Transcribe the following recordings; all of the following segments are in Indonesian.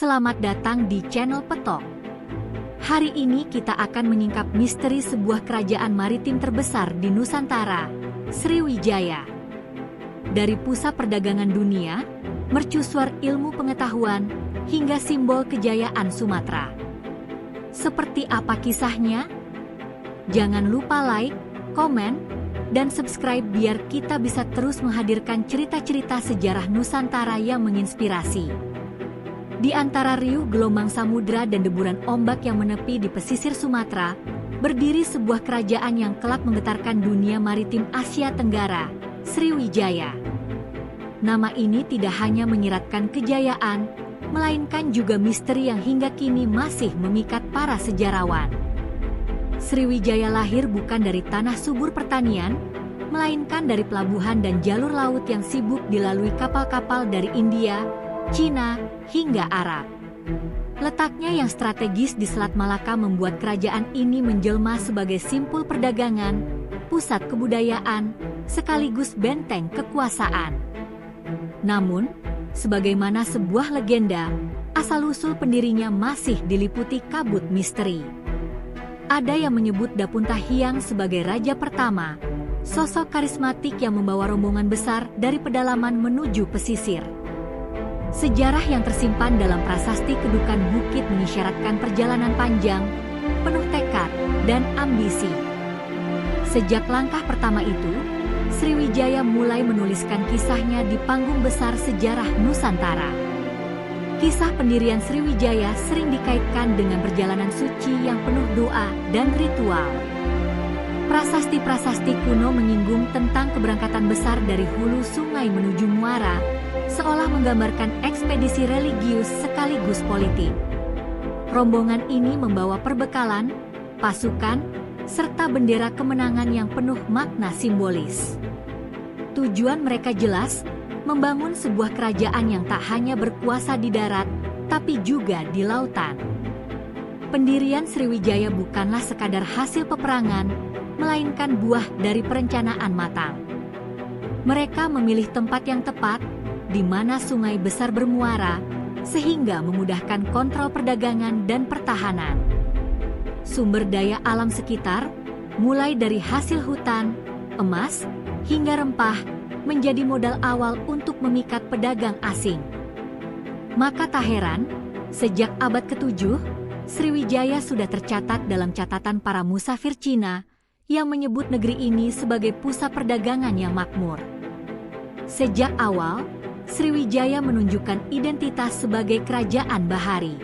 Selamat datang di channel Petok. Hari ini kita akan menyingkap misteri sebuah kerajaan maritim terbesar di Nusantara, Sriwijaya. Dari pusat perdagangan dunia, mercusuar ilmu pengetahuan, hingga simbol kejayaan Sumatera. Seperti apa kisahnya? Jangan lupa like, komen, dan subscribe biar kita bisa terus menghadirkan cerita-cerita sejarah Nusantara yang menginspirasi. Di antara riuh gelombang samudra dan deburan ombak yang menepi di pesisir Sumatera, berdiri sebuah kerajaan yang kelak menggetarkan dunia maritim Asia Tenggara, Sriwijaya. Nama ini tidak hanya menyiratkan kejayaan, melainkan juga misteri yang hingga kini masih memikat para sejarawan. Sriwijaya lahir bukan dari tanah subur pertanian, melainkan dari pelabuhan dan jalur laut yang sibuk dilalui kapal-kapal dari India, Cina, hingga Arab. Letaknya yang strategis di Selat Malaka membuat kerajaan ini menjelma sebagai simpul perdagangan, pusat kebudayaan, sekaligus benteng kekuasaan. Namun, sebagaimana sebuah legenda, asal-usul pendirinya masih diliputi kabut misteri. Ada yang menyebut Dapunta Hyang sebagai raja pertama, sosok karismatik yang membawa rombongan besar dari pedalaman menuju pesisir. Sejarah yang tersimpan dalam prasasti Kedukan Bukit mengisyaratkan perjalanan panjang, penuh tekad, dan ambisi. Sejak langkah pertama itu, Sriwijaya mulai menuliskan kisahnya di panggung besar sejarah Nusantara. Kisah pendirian Sriwijaya sering dikaitkan dengan perjalanan suci yang penuh doa dan ritual. Prasasti-prasasti kuno menyinggung tentang keberangkatan besar dari hulu sungai menuju muara, seolah menggambarkan ekspedisi religius sekaligus politik. Rombongan ini membawa perbekalan, pasukan, serta bendera kemenangan yang penuh makna simbolis. Tujuan mereka jelas, membangun sebuah kerajaan yang tak hanya berkuasa di darat, tapi juga di lautan. Pendirian Sriwijaya bukanlah sekadar hasil peperangan, melainkan buah dari perencanaan matang. Mereka memilih tempat yang tepat, di mana sungai besar bermuara, sehingga memudahkan kontrol perdagangan dan pertahanan. Sumber daya alam sekitar, mulai dari hasil hutan, emas, hingga rempah, menjadi modal awal untuk memikat pedagang asing. Maka tak heran, sejak abad ke-7, Sriwijaya sudah tercatat dalam catatan para musafir Cina yang menyebut negeri ini sebagai pusat perdagangan yang makmur. Sejak awal, Sriwijaya menunjukkan identitas sebagai kerajaan bahari.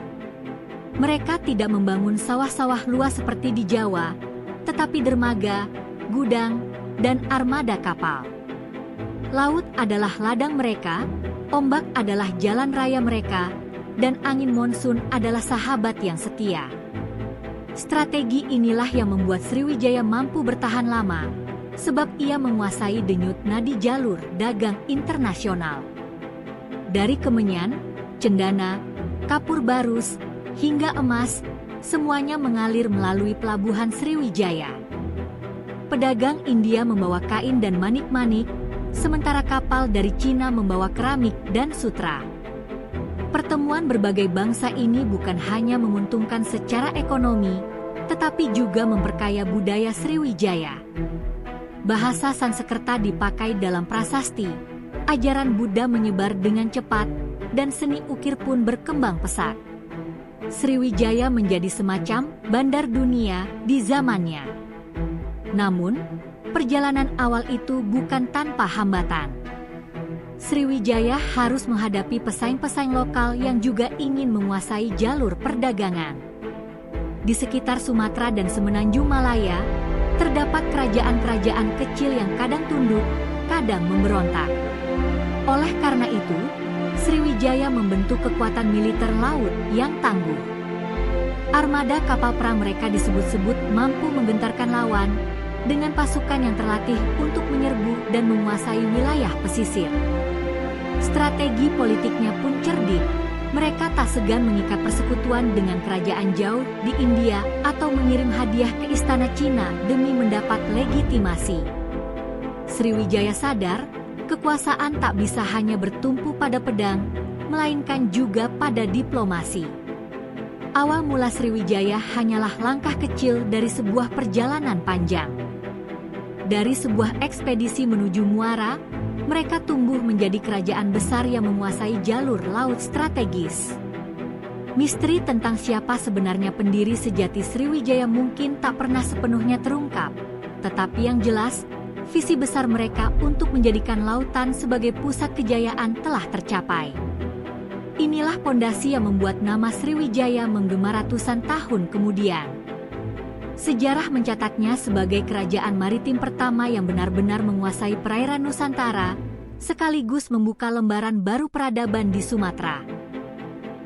Mereka tidak membangun sawah-sawah luas seperti di Jawa, tetapi dermaga, gudang, dan armada kapal. Laut adalah ladang mereka, ombak adalah jalan raya mereka, dan angin monsun adalah sahabat yang setia. Strategi inilah yang membuat Sriwijaya mampu bertahan lama, sebab ia menguasai denyut nadi jalur dagang internasional. Dari kemenyan, cendana, kapur barus, hingga emas, semuanya mengalir melalui pelabuhan Sriwijaya. Pedagang India membawa kain dan manik-manik, sementara kapal dari Cina membawa keramik dan sutra. Pertemuan berbagai bangsa ini bukan hanya menguntungkan secara ekonomi, tetapi juga memperkaya budaya Sriwijaya. Bahasa Sanskerta dipakai dalam prasasti, ajaran Buddha menyebar dengan cepat, dan seni ukir pun berkembang pesat. Sriwijaya menjadi semacam bandar dunia di zamannya. Namun, perjalanan awal itu bukan tanpa hambatan. Sriwijaya harus menghadapi pesaing-pesaing lokal yang juga ingin menguasai jalur perdagangan. Di sekitar Sumatera dan Semenanjung Malaya, terdapat kerajaan-kerajaan kecil yang kadang tunduk, kadang memberontak. Oleh karena itu, Sriwijaya membentuk kekuatan militer laut yang tangguh. Armada kapal perang mereka disebut-sebut mampu menggentarkan lawan, dengan pasukan yang terlatih untuk menyerbu dan menguasai wilayah pesisir. Strategi politiknya pun cerdik. Mereka tak segan mengikat persekutuan dengan kerajaan jauh di India atau mengirim hadiah ke istana Cina demi mendapat legitimasi. Sriwijaya sadar, kekuasaan tak bisa hanya bertumpu pada pedang, melainkan juga pada diplomasi. Awal mula Sriwijaya hanyalah langkah kecil dari sebuah perjalanan panjang. Dari sebuah ekspedisi menuju Muara, mereka tumbuh menjadi kerajaan besar yang menguasai jalur laut strategis. Misteri tentang siapa sebenarnya pendiri sejati Sriwijaya mungkin tak pernah sepenuhnya terungkap, tetapi yang jelas, visi besar mereka untuk menjadikan lautan sebagai pusat kejayaan telah tercapai. Inilah pondasi yang membuat nama Sriwijaya menggema ratusan tahun kemudian. Sejarah mencatatnya sebagai kerajaan maritim pertama yang benar-benar menguasai perairan Nusantara, sekaligus membuka lembaran baru peradaban di Sumatera.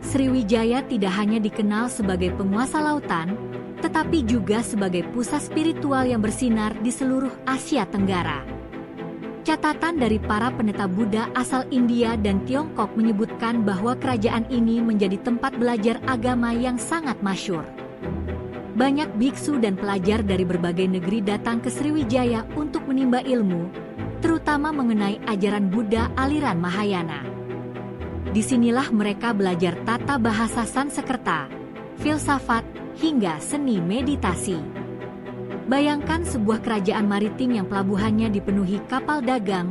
Sriwijaya tidak hanya dikenal sebagai penguasa lautan, tetapi juga sebagai pusat spiritual yang bersinar di seluruh Asia Tenggara. Catatan dari para pendeta Buddha asal India dan Tiongkok menyebutkan bahwa kerajaan ini menjadi tempat belajar agama yang sangat masyhur. Banyak biksu dan pelajar dari berbagai negeri datang ke Sriwijaya untuk menimba ilmu, terutama mengenai ajaran Buddha aliran Mahayana. Disinilah mereka belajar tata bahasa Sanskerta, filsafat, hingga seni meditasi. Bayangkan sebuah kerajaan maritim yang pelabuhannya dipenuhi kapal dagang,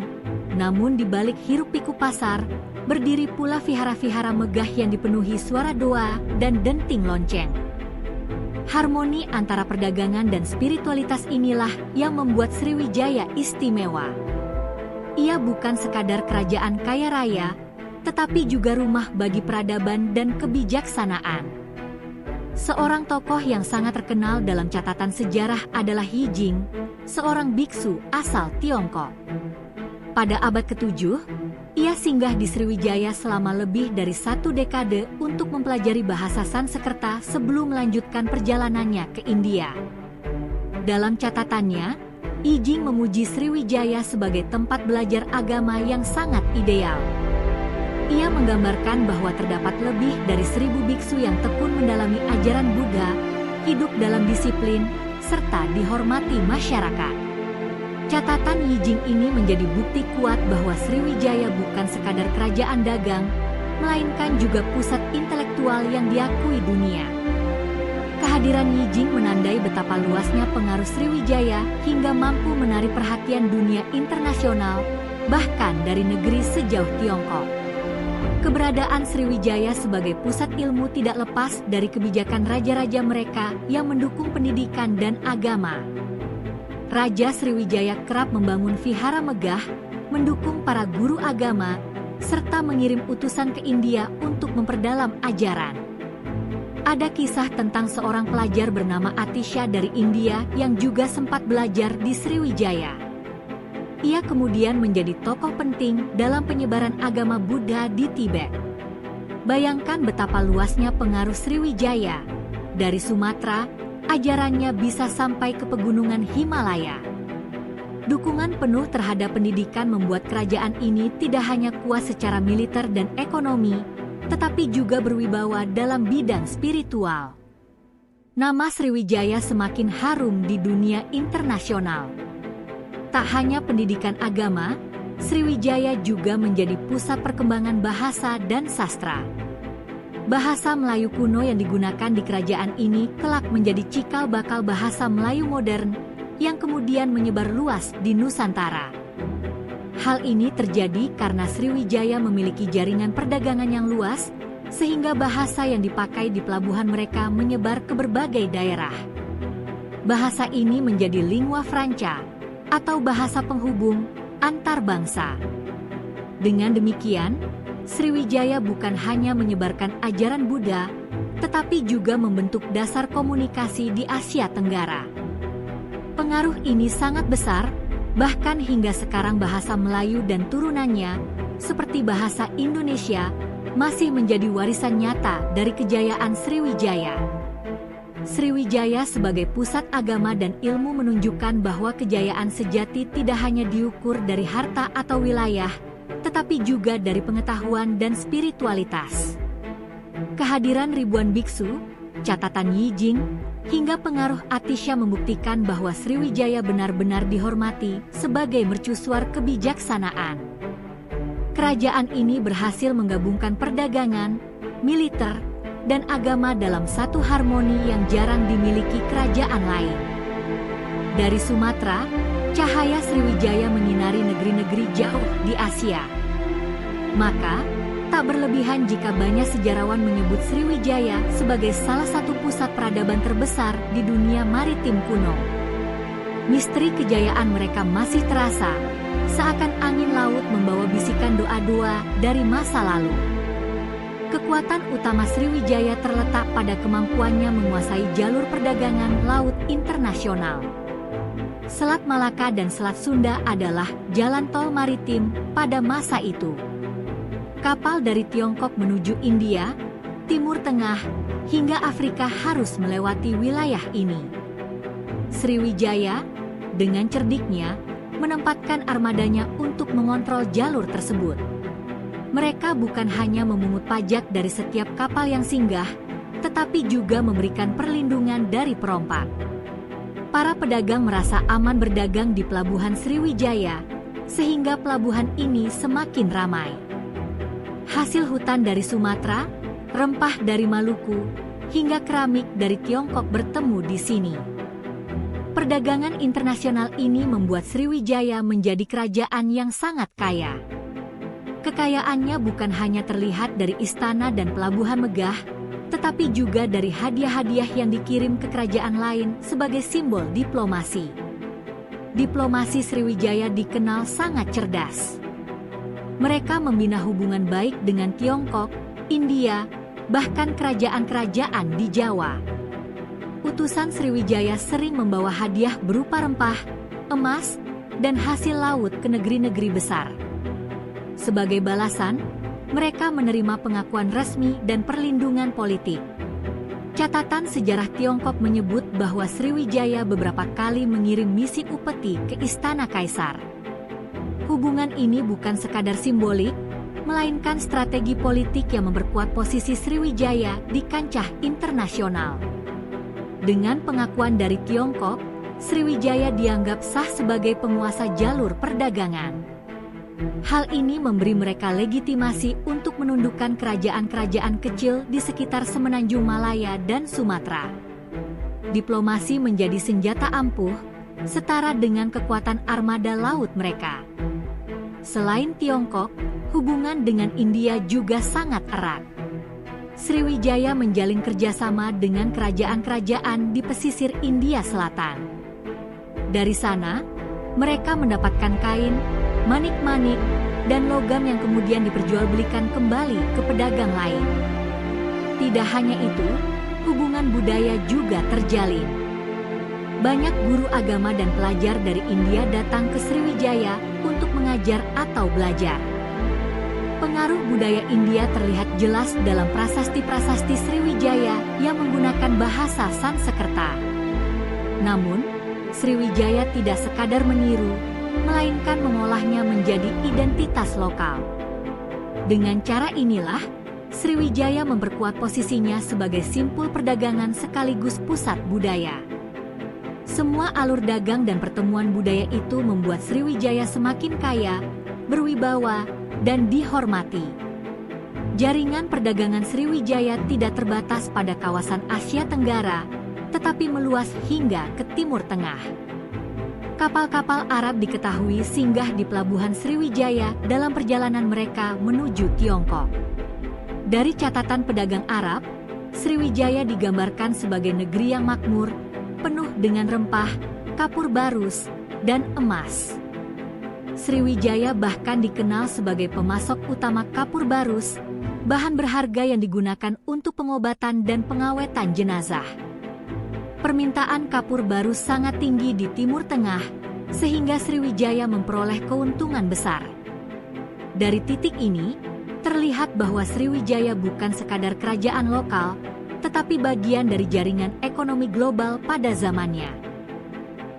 namun di balik hiruk-pikuk pasar, berdiri pula vihara-vihara megah yang dipenuhi suara doa dan denting lonceng. Harmoni antara perdagangan dan spiritualitas inilah yang membuat Sriwijaya istimewa. Ia bukan sekadar kerajaan kaya raya, tetapi juga rumah bagi peradaban dan kebijaksanaan. Seorang tokoh yang sangat terkenal dalam catatan sejarah adalah Yi Jing, seorang biksu asal Tiongkok. Pada abad ke-7, ia singgah di Sriwijaya selama lebih dari 1 dekade untuk mempelajari bahasa Sanskerta sebelum melanjutkan perjalanannya ke India. Dalam catatannya, Yi Jing memuji Sriwijaya sebagai tempat belajar agama yang sangat ideal. Ia menggambarkan bahwa terdapat lebih dari 1000 biksu yang tekun mendalami ajaran Buddha, hidup dalam disiplin, serta dihormati masyarakat. Catatan Yi Jing ini menjadi bukti kuat bahwa Sriwijaya bukan sekadar kerajaan dagang, melainkan juga pusat intelektual yang diakui dunia. Kehadiran Yi Jing menandai betapa luasnya pengaruh Sriwijaya hingga mampu menarik perhatian dunia internasional, bahkan dari negeri sejauh Tiongkok. Keberadaan Sriwijaya sebagai pusat ilmu tidak lepas dari kebijakan raja-raja mereka yang mendukung pendidikan dan agama. Raja Sriwijaya kerap membangun vihara megah, mendukung para guru agama, serta mengirim utusan ke India untuk memperdalam ajaran. Ada kisah tentang seorang pelajar bernama Atisha dari India yang juga sempat belajar di Sriwijaya. Ia kemudian menjadi tokoh penting dalam penyebaran agama Buddha di Tibet. Bayangkan betapa luasnya pengaruh Sriwijaya. Dari Sumatera, ajarannya bisa sampai ke pegunungan Himalaya. Dukungan penuh terhadap pendidikan membuat kerajaan ini tidak hanya kuat secara militer dan ekonomi, tetapi juga berwibawa dalam bidang spiritual. Nama Sriwijaya semakin harum di dunia internasional. Tak hanya pendidikan agama, Sriwijaya juga menjadi pusat perkembangan bahasa dan sastra. Bahasa Melayu kuno yang digunakan di kerajaan ini kelak menjadi cikal bakal bahasa Melayu modern yang kemudian menyebar luas di Nusantara. Hal ini terjadi karena Sriwijaya memiliki jaringan perdagangan yang luas, sehingga bahasa yang dipakai di pelabuhan mereka menyebar ke berbagai daerah. Bahasa ini menjadi lingua franca, atau bahasa penghubung antar bangsa. Dengan demikian, Sriwijaya bukan hanya menyebarkan ajaran Buddha, tetapi juga membentuk dasar komunikasi di Asia Tenggara. Pengaruh ini sangat besar, bahkan hingga sekarang bahasa Melayu dan turunannya, seperti bahasa Indonesia, masih menjadi warisan nyata dari kejayaan Sriwijaya. Sriwijaya sebagai pusat agama dan ilmu menunjukkan bahwa kejayaan sejati tidak hanya diukur dari harta atau wilayah, tetapi juga dari pengetahuan dan spiritualitas. Kehadiran ribuan biksu, catatan Yi Jing, hingga pengaruh Atisha membuktikan bahwa Sriwijaya benar-benar dihormati sebagai mercusuar kebijaksanaan. Kerajaan ini berhasil menggabungkan perdagangan, militer, dan agama dalam satu harmoni yang jarang dimiliki kerajaan lain. Dari Sumatera, cahaya Sriwijaya menyinari negeri-negeri jauh di Asia. Maka, tak berlebihan jika banyak sejarawan menyebut Sriwijaya sebagai salah satu pusat peradaban terbesar di dunia maritim kuno. Misteri kejayaan mereka masih terasa, seakan angin laut membawa bisikan doa-doa dari masa lalu. Kekuatan utama Sriwijaya terletak pada kemampuannya menguasai jalur perdagangan laut internasional. Selat Malaka dan Selat Sunda adalah jalan tol maritim pada masa itu. Kapal dari Tiongkok menuju India, Timur Tengah, hingga Afrika harus melewati wilayah ini. Sriwijaya, dengan cerdiknya, menempatkan armadanya untuk mengontrol jalur tersebut. Mereka bukan hanya memungut pajak dari setiap kapal yang singgah, tetapi juga memberikan perlindungan dari perompak. Para pedagang merasa aman berdagang di pelabuhan Sriwijaya, sehingga pelabuhan ini semakin ramai. Hasil hutan dari Sumatera, rempah dari Maluku, hingga keramik dari Tiongkok bertemu di sini. Perdagangan internasional ini membuat Sriwijaya menjadi kerajaan yang sangat kaya. Kekayaannya bukan hanya terlihat dari istana dan pelabuhan megah, tetapi juga dari hadiah-hadiah yang dikirim ke kerajaan lain sebagai simbol diplomasi. Diplomasi Sriwijaya dikenal sangat cerdas. Mereka membina hubungan baik dengan Tiongkok, India, bahkan kerajaan-kerajaan di Jawa. Utusan Sriwijaya sering membawa hadiah berupa rempah, emas, dan hasil laut ke negeri-negeri besar. Sebagai balasan, mereka menerima pengakuan resmi dan perlindungan politik. Catatan sejarah Tiongkok menyebut bahwa Sriwijaya beberapa kali mengirim misi upeti ke Istana Kaisar. Hubungan ini bukan sekadar simbolik, melainkan strategi politik yang memperkuat posisi Sriwijaya di kancah internasional. Dengan pengakuan dari Tiongkok, Sriwijaya dianggap sah sebagai penguasa jalur perdagangan. Hal ini memberi mereka legitimasi untuk menundukkan kerajaan-kerajaan kecil di sekitar Semenanjung Malaya dan Sumatera. Diplomasi menjadi senjata ampuh, setara dengan kekuatan armada laut mereka. Selain Tiongkok, hubungan dengan India juga sangat erat. Sriwijaya menjalin kerjasama dengan kerajaan-kerajaan di pesisir India Selatan. Dari sana, mereka mendapatkan kain, manik-manik, dan logam yang kemudian diperjualbelikan kembali ke pedagang lain. Tidak hanya itu, hubungan budaya juga terjalin. Banyak guru agama dan pelajar dari India datang ke Sriwijaya untuk mengajar atau belajar. Pengaruh budaya India terlihat jelas dalam prasasti-prasasti Sriwijaya yang menggunakan bahasa Sanskerta. Namun, Sriwijaya tidak sekadar meniru, melainkan mengolahnya menjadi identitas lokal. Dengan cara inilah, Sriwijaya memperkuat posisinya sebagai simpul perdagangan sekaligus pusat budaya. Semua alur dagang dan pertemuan budaya itu membuat Sriwijaya semakin kaya, berwibawa, dan dihormati. Jaringan perdagangan Sriwijaya tidak terbatas pada kawasan Asia Tenggara, tetapi meluas hingga ke Timur Tengah. Kapal-kapal Arab diketahui singgah di pelabuhan Sriwijaya dalam perjalanan mereka menuju Tiongkok. Dari catatan pedagang Arab, Sriwijaya digambarkan sebagai negeri yang makmur, penuh dengan rempah, kapur barus, dan emas. Sriwijaya bahkan dikenal sebagai pemasok utama kapur barus, bahan berharga yang digunakan untuk pengobatan dan pengawetan jenazah. Permintaan kapur barus sangat tinggi di Timur Tengah, sehingga Sriwijaya memperoleh keuntungan besar. Dari titik ini, terlihat bahwa Sriwijaya bukan sekadar kerajaan lokal, tetapi bagian dari jaringan ekonomi global pada zamannya.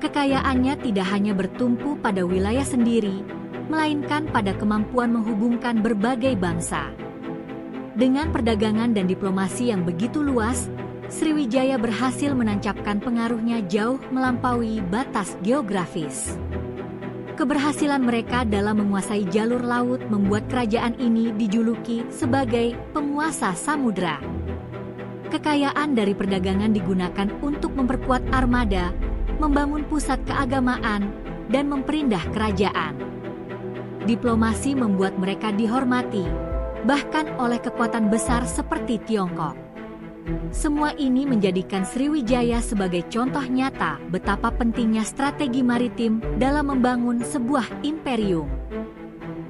Kekayaannya tidak hanya bertumpu pada wilayah sendiri, melainkan pada kemampuan menghubungkan berbagai bangsa. Dengan perdagangan dan diplomasi yang begitu luas, Sriwijaya berhasil menancapkan pengaruhnya jauh melampaui batas geografis. Keberhasilan mereka dalam menguasai jalur laut membuat kerajaan ini dijuluki sebagai penguasa samudra. Kekayaan dari perdagangan digunakan untuk memperkuat armada, membangun pusat keagamaan, dan memperindah kerajaan. Diplomasi membuat mereka dihormati, bahkan oleh kekuatan besar seperti Tiongkok. Semua ini menjadikan Sriwijaya sebagai contoh nyata betapa pentingnya strategi maritim dalam membangun sebuah imperium.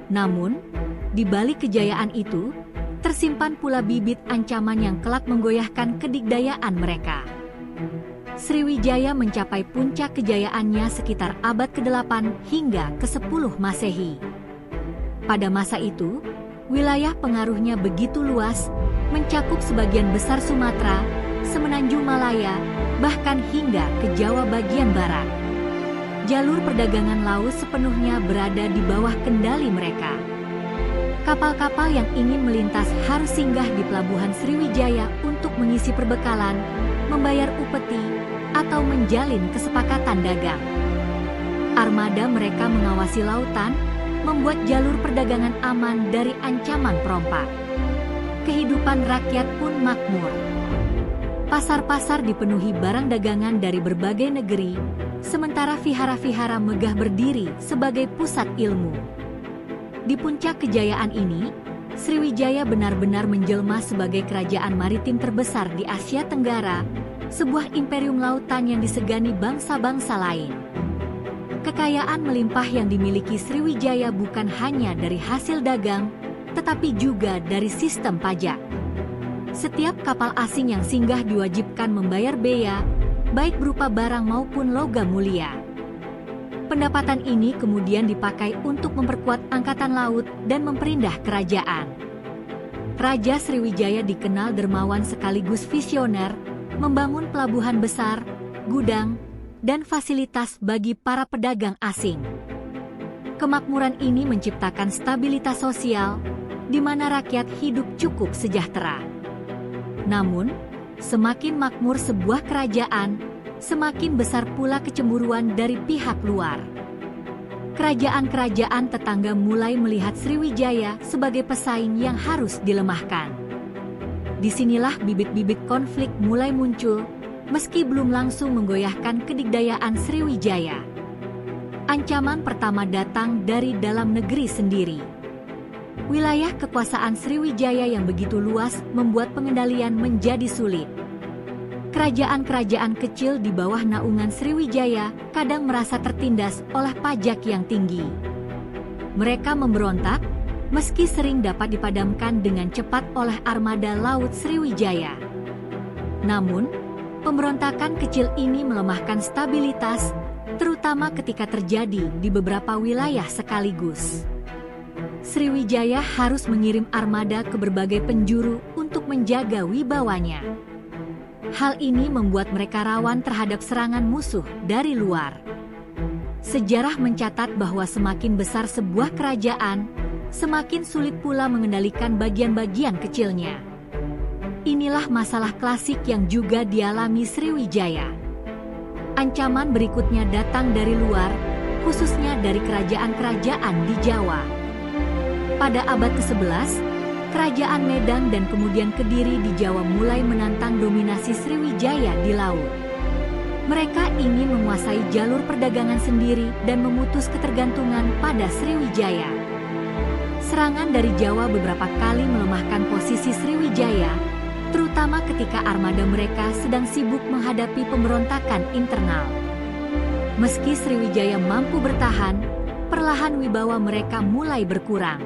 Namun, di balik kejayaan itu, tersimpan pula bibit ancaman yang kelak menggoyahkan kedikdayaan mereka. Sriwijaya mencapai puncak kejayaannya sekitar abad ke-8 hingga ke-10 Masehi. Pada masa itu, wilayah pengaruhnya begitu luas, mencakup sebagian besar Sumatera, semenanjung Malaya, bahkan hingga ke Jawa bagian barat. Jalur perdagangan laut sepenuhnya berada di bawah kendali mereka. Kapal-kapal yang ingin melintas harus singgah di pelabuhan Sriwijaya untuk mengisi perbekalan, membayar upeti, atau menjalin kesepakatan dagang. Armada mereka mengawasi lautan, membuat jalur perdagangan aman dari ancaman perompak. Kehidupan rakyat pun makmur. Pasar-pasar dipenuhi barang dagangan dari berbagai negeri, sementara vihara-vihara megah berdiri sebagai pusat ilmu. Di puncak kejayaan ini, Sriwijaya benar-benar menjelma sebagai kerajaan maritim terbesar di Asia Tenggara, sebuah imperium lautan yang disegani bangsa-bangsa lain. Kekayaan melimpah yang dimiliki Sriwijaya bukan hanya dari hasil dagang, tetapi juga dari sistem pajak. Setiap kapal asing yang singgah diwajibkan membayar bea, baik berupa barang maupun logam mulia. Pendapatan ini kemudian dipakai untuk memperkuat angkatan laut dan memperindah kerajaan. Raja Sriwijaya dikenal dermawan sekaligus visioner, membangun pelabuhan besar, gudang, dan fasilitas bagi para pedagang asing. Kemakmuran ini menciptakan stabilitas sosial, di mana rakyat hidup cukup sejahtera. Namun, semakin makmur sebuah kerajaan, semakin besar pula kecemburuan dari pihak luar. Kerajaan-kerajaan tetangga mulai melihat Sriwijaya sebagai pesaing yang harus dilemahkan. Disinilah bibit-bibit konflik mulai muncul, meski belum langsung menggoyahkan kedikdayaan Sriwijaya. Ancaman pertama datang dari dalam negeri sendiri. Wilayah kekuasaan Sriwijaya yang begitu luas membuat pengendalian menjadi sulit. Kerajaan-kerajaan kecil di bawah naungan Sriwijaya kadang merasa tertindas oleh pajak yang tinggi. Mereka memberontak, meski sering dapat dipadamkan dengan cepat oleh armada laut Sriwijaya. Namun, pemberontakan kecil ini melemahkan stabilitas, terutama ketika terjadi di beberapa wilayah sekaligus. Sriwijaya harus mengirim armada ke berbagai penjuru untuk menjaga wibawanya. Hal ini membuat mereka rawan terhadap serangan musuh dari luar. Sejarah mencatat bahwa semakin besar sebuah kerajaan, semakin sulit pula mengendalikan bagian-bagian kecilnya. Inilah masalah klasik yang juga dialami Sriwijaya. Ancaman berikutnya datang dari luar, khususnya dari kerajaan-kerajaan di Jawa. Pada abad ke-11, kerajaan Medang dan kemudian Kediri di Jawa mulai menantang dominasi Sriwijaya di laut. Mereka ingin menguasai jalur perdagangan sendiri dan memutus ketergantungan pada Sriwijaya. Serangan dari Jawa beberapa kali melemahkan posisi Sriwijaya, terutama ketika armada mereka sedang sibuk menghadapi pemberontakan internal. Meski Sriwijaya mampu bertahan, perlahan wibawa mereka mulai berkurang.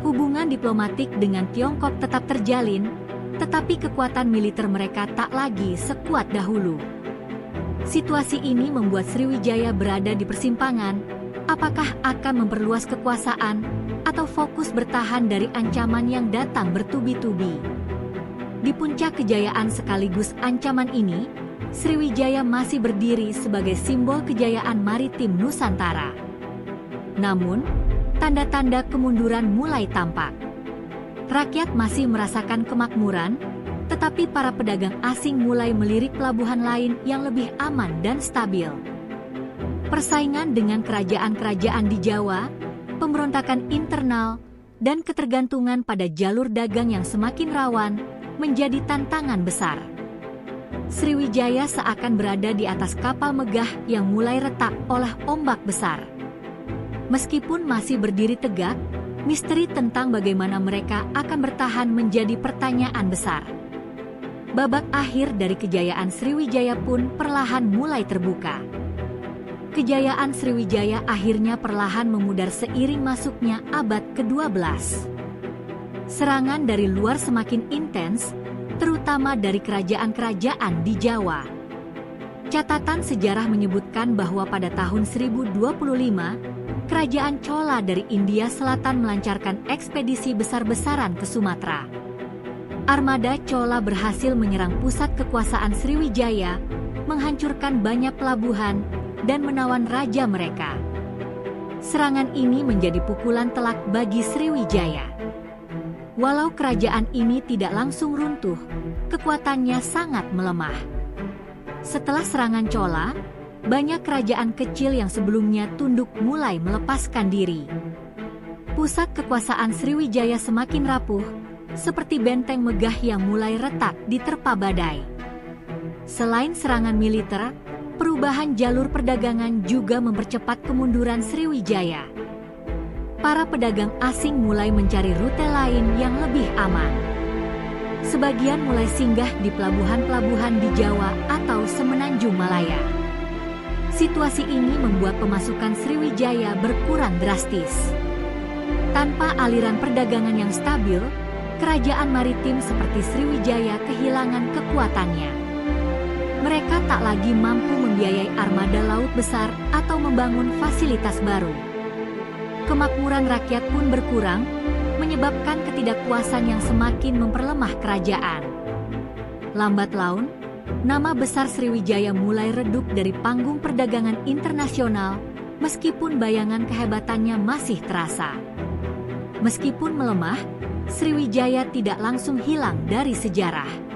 Hubungan diplomatik dengan Tiongkok tetap terjalin, tetapi kekuatan militer mereka tak lagi sekuat dahulu. Situasi ini membuat Sriwijaya berada di persimpangan, apakah akan memperluas kekuasaan atau fokus bertahan dari ancaman yang datang bertubi-tubi. Di puncak kejayaan sekaligus ancaman ini, Sriwijaya masih berdiri sebagai simbol kejayaan maritim Nusantara. Namun, tanda-tanda kemunduran mulai tampak. Rakyat masih merasakan kemakmuran, tetapi para pedagang asing mulai melirik pelabuhan lain yang lebih aman dan stabil. Persaingan dengan kerajaan-kerajaan di Jawa, pemberontakan internal, dan ketergantungan pada jalur dagang yang semakin rawan menjadi tantangan besar. Sriwijaya seakan berada di atas kapal megah yang mulai retak oleh ombak besar. Meskipun masih berdiri tegak, misteri tentang bagaimana mereka akan bertahan menjadi pertanyaan besar. Babak akhir dari kejayaan Sriwijaya pun perlahan mulai terbuka. Kejayaan Sriwijaya akhirnya perlahan memudar seiring masuknya abad ke-12. Serangan dari luar semakin intens, terutama dari kerajaan-kerajaan di Jawa. Catatan sejarah menyebutkan bahwa pada tahun 1025, kerajaan Chola dari India Selatan melancarkan ekspedisi besar-besaran ke Sumatera. Armada Chola berhasil menyerang pusat kekuasaan Sriwijaya, menghancurkan banyak pelabuhan, dan menawan raja mereka. Serangan ini menjadi pukulan telak bagi Sriwijaya. Walau kerajaan ini tidak langsung runtuh, kekuatannya sangat melemah. Setelah serangan Chola, banyak kerajaan kecil yang sebelumnya tunduk mulai melepaskan diri. Pusat kekuasaan Sriwijaya semakin rapuh, seperti benteng megah yang mulai retak diterpa badai. Selain serangan militer, perubahan jalur perdagangan juga mempercepat kemunduran Sriwijaya. Para pedagang asing mulai mencari rute lain yang lebih aman. Sebagian mulai singgah di pelabuhan-pelabuhan di Jawa atau Semenanjung Malaya. Situasi ini membuat pemasukan Sriwijaya berkurang drastis. Tanpa aliran perdagangan yang stabil, kerajaan maritim seperti Sriwijaya kehilangan kekuatannya. Mereka tak lagi mampu membiayai armada laut besar atau membangun fasilitas baru. Kemakmuran rakyat pun berkurang, menyebabkan ketidakpuasan yang semakin memperlemah kerajaan. Lambat laun, nama besar Sriwijaya mulai redup dari panggung perdagangan internasional, meskipun bayangan kehebatannya masih terasa. Meskipun melemah, Sriwijaya tidak langsung hilang dari sejarah.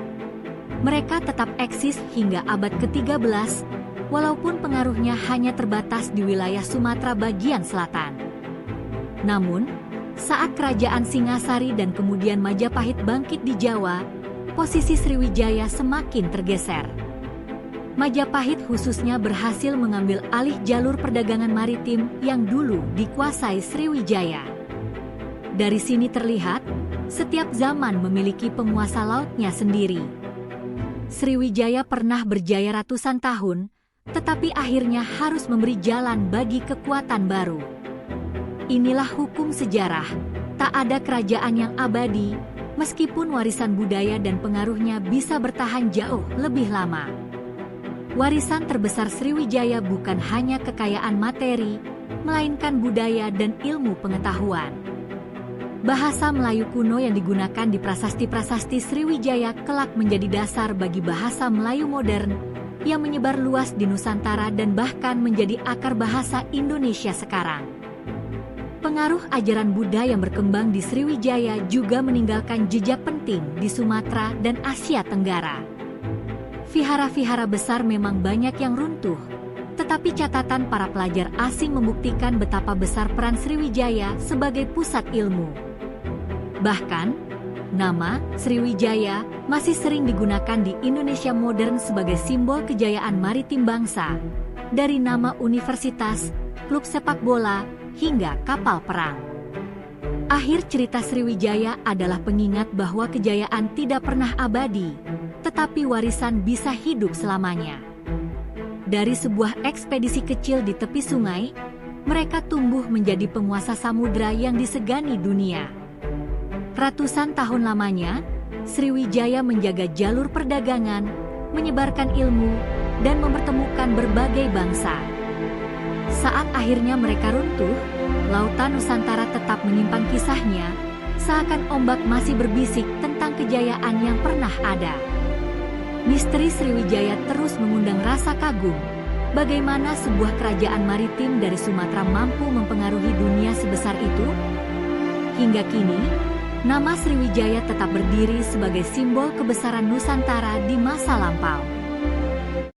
Mereka tetap eksis hingga abad ke-13, walaupun pengaruhnya hanya terbatas di wilayah Sumatera bagian selatan. Namun, saat kerajaan Singasari dan kemudian Majapahit bangkit di Jawa, posisi Sriwijaya semakin tergeser. Majapahit khususnya berhasil mengambil alih jalur perdagangan maritim yang dulu dikuasai Sriwijaya. Dari sini terlihat, setiap zaman memiliki penguasa lautnya sendiri. Sriwijaya pernah berjaya ratusan tahun, tetapi akhirnya harus memberi jalan bagi kekuatan baru. Inilah hukum sejarah, tak ada kerajaan yang abadi, meskipun warisan budaya dan pengaruhnya bisa bertahan jauh lebih lama. Warisan terbesar Sriwijaya bukan hanya kekayaan materi, melainkan budaya dan ilmu pengetahuan. Bahasa Melayu kuno yang digunakan di prasasti-prasasti Sriwijaya kelak menjadi dasar bagi bahasa Melayu modern yang menyebar luas di Nusantara dan bahkan menjadi akar bahasa Indonesia sekarang. Pengaruh ajaran Buddha yang berkembang di Sriwijaya juga meninggalkan jejak penting di Sumatera dan Asia Tenggara. Vihara-vihara besar memang banyak yang runtuh, tetapi catatan para pelajar asing membuktikan betapa besar peran Sriwijaya sebagai pusat ilmu. Bahkan, nama Sriwijaya masih sering digunakan di Indonesia modern sebagai simbol kejayaan maritim bangsa, dari nama universitas, klub sepak bola, hingga kapal perang. Akhir cerita Sriwijaya adalah pengingat bahwa kejayaan tidak pernah abadi, tetapi warisan bisa hidup selamanya. Dari sebuah ekspedisi kecil di tepi sungai, mereka tumbuh menjadi penguasa samudra yang disegani dunia. Ratusan tahun lamanya, Sriwijaya menjaga jalur perdagangan, menyebarkan ilmu, dan mempertemukan berbagai bangsa. Saat akhirnya mereka runtuh, lautan Nusantara tetap menyimpan kisahnya, seakan ombak masih berbisik tentang kejayaan yang pernah ada. Misteri Sriwijaya terus mengundang rasa kagum. Bagaimana sebuah kerajaan maritim dari Sumatera mampu mempengaruhi dunia sebesar itu? Hingga kini, nama Sriwijaya tetap berdiri sebagai simbol kebesaran Nusantara di masa lampau.